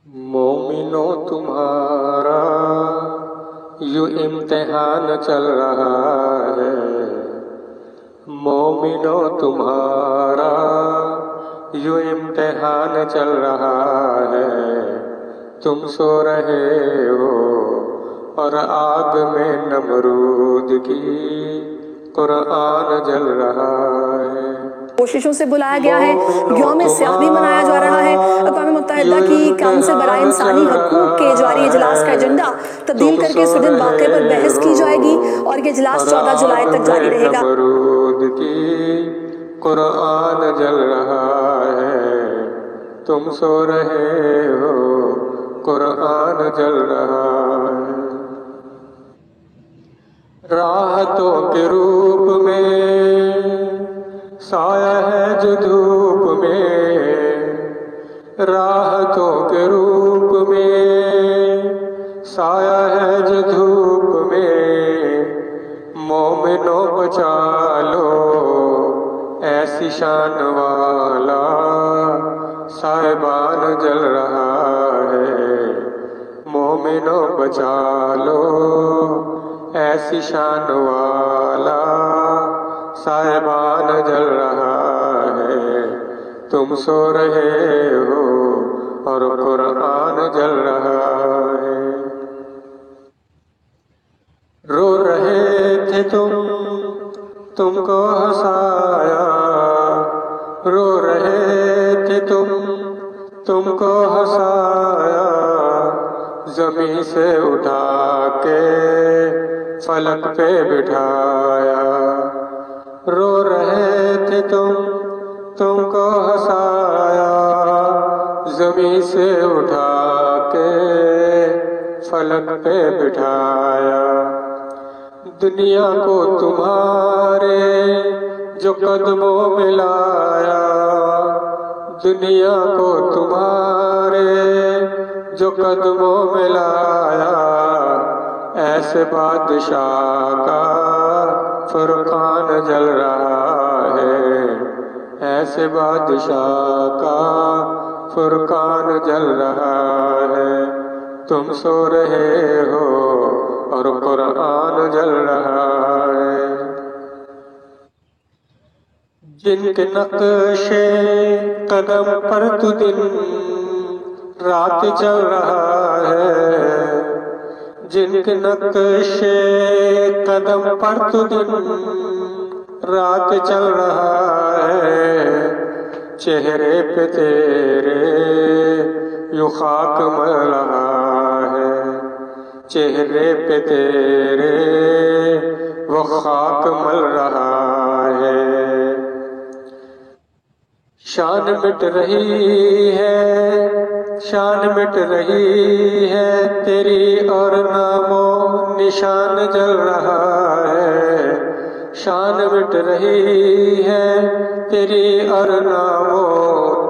मोमिनो तुम्हारा यूं इम्तिहान चल रहा है। मोमिनो तुम्हारा यूं इम्तिहान चल रहा है। तुम सो रहे हो और आग में नमरूद की कुरान जल रहा है। कोशिशों से बुलाया गया है, यौम सियाह भी मनाया जा रहा है। अक़वाम मुत्तहिदा की काउंसिल बराए इंसानी हकूक़ के जारी इजलास का एजेंडा तब्दील करके सुदन वाक़े पर बहस की जाएगी और ये इजलास 14 जुलाई तक जारी रहेगा। कुरान जल रहा है, तुम सो रहे हो, कुरान जल रहा है। राहतों के रूप में साया है जो धूप में, राहतों के रूप में साया है जो धूप में। मोमिनो बचा लो ऐसी शान वाला साहिबान जल रहा है। मोमिनो बचा लो ऐसी शान वाला साहिबान जल रहा है। तुम सो रहे हो और कुरान जल रहा है। रो रहे थे तुमको हंसाया, रो रहे थे तुमको हंसाया। ज़मीं से उठा के फलक पे बिठाया। रो रहे थे तुमको हंसाया। ज़मीं से उठा के फलक पे बिठाया। दुनिया को तुम्हारे जो कदमों में लाया, दुनिया को तुम्हारे जो कदमों में लाया। ऐसे बादशाह का फुरकान जल रहा है, ऐसे बादशाह का फुरकान जल रहा है। तुम सो रहे हो और कुरान जल रहा है। जिनके नक्शे कदम पर तू दिन रात चल रहा है, जिनके नक्शे कदम पर तू दिन रात चल रहा है। चेहरे पे तेरे यूं खाक मल रहा है, चेहरे पे तेरे वो खाक मल रहा है। शान मिट रही है, शान मिट रही है तेरी और नामो निशान जल रहा है। शान मिट रही है तेरी और नामो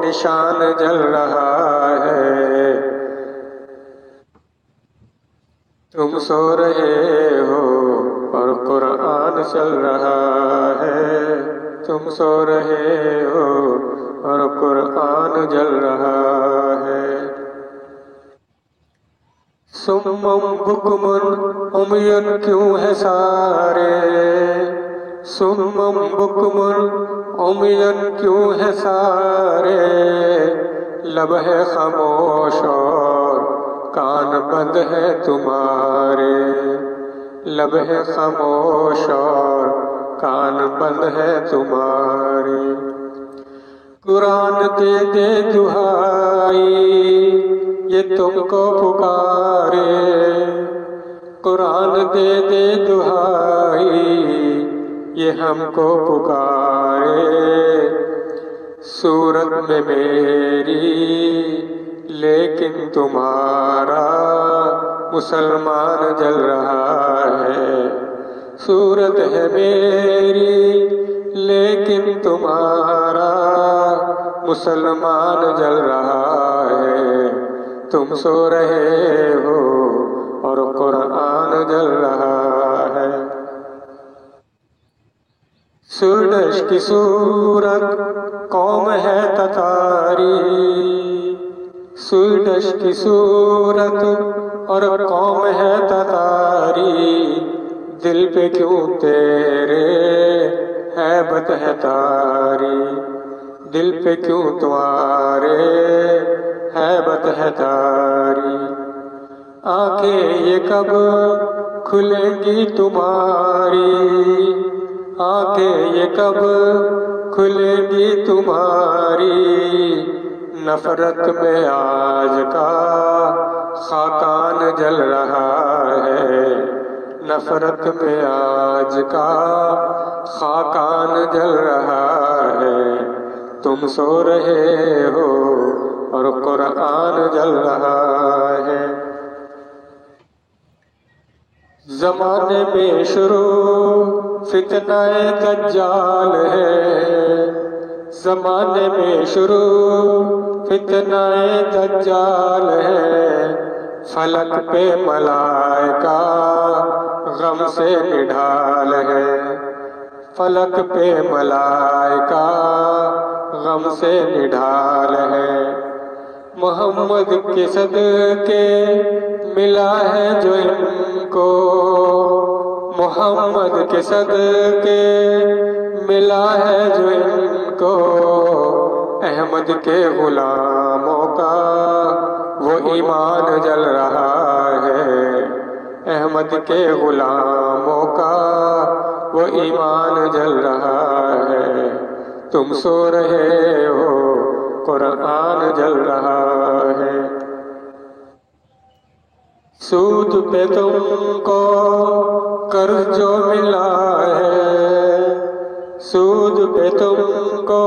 निशान जल रहा है। तुम सो रहे हो और कुरान चल रहा है। तुम सो रहे हो और कुरान जल रहा है। सुम्मुम बुकुमुन उमयुन क्यों है सारे, सुम्मुम बुकुमुन उमयुन क्यों है सारे। लब है खामोश और कान बंद है तुम्हारे, लब है खामोश और कान बंद है तुम्हारे। कुरान दे दे दुहाई ये तुमको पुकारे, कुरान दे दे दुहाई ये हमको पुकारे। सूरत में मेरी लेकिन तुम्हारा मुसलमान जल रहा है। सूरत है मेरी लेकिन तुम्हारा मुसलमान जल रहा है। तुम सो रहे हो और कुरान जल रहा है। सूरज की सूरत कौम है ततारी, स्वीडिश की सूरत और कौम है ततारी, दिल पे क्यों तेरे हैबत है तारी, दिल पे क्यों तुम्हारे हैबत है तारी। आंखें ये कब खुलेंगी तुम्हारी, आंखें ये कब खुलेंगी तुम्हारी, नफरत में आज का खाकान जल रहा है, नफरत में आज का खाकान जल रहा है। तुम सो रहे हो और कुरान जल रहा है। ज़माने में शुरू फितनाए दज्जाल है, ज़माने में शुरू फितनाए दज्जाल है। फलक पे मलाइका गम से निढाल है, फलक पे मलाइका गम से निढाल है। मोहम्मद के सदके मिला है जो इनको, मोहम्मद के सदके मिला है जो इनको। अहमद के गुलामों का वो ईमान जल रहा है, अहमद के गुलामों का वो ईमान जल रहा है। तुम सो रहे हो कुरान जल रहा है। सूद पे तुमको कर्ज जो मिला है, सूद पे तुमको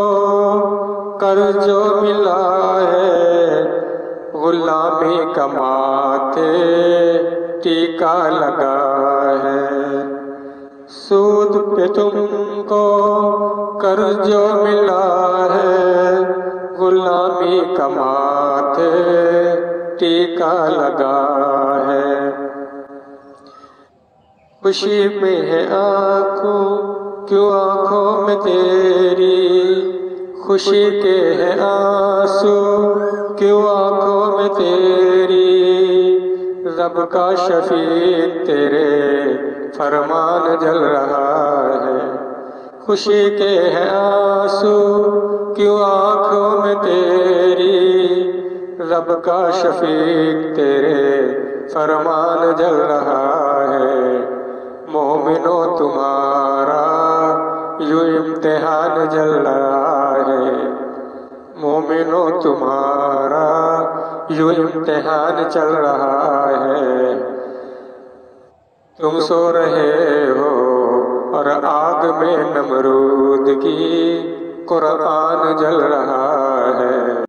कर्ज जो मिला है। गुलामी कमाते टीका लगा है, सूद पे तुमको कर्ज जो मिला है। गुलामी कमाते टीका लगा है। खुशी में है आंखों क्यों आंखों में तेरी, खुशी के है आंसू क्यों आंखों में तेरी। रब का शफीक तेरे फरमान जल रहा है, खुशी के है आंसू क्यों आंखों में तेरी। रब का शफीक तेरे फरमान जल रहा है। मोमिनो तुम्हारा यूं इम्तिहान जल रहा है, मोमिनो तुम्हारा यूं इम्तिहान चल रहा है। तुम सो रहे हो और आग में नमरूद की कुरान जल रहा है।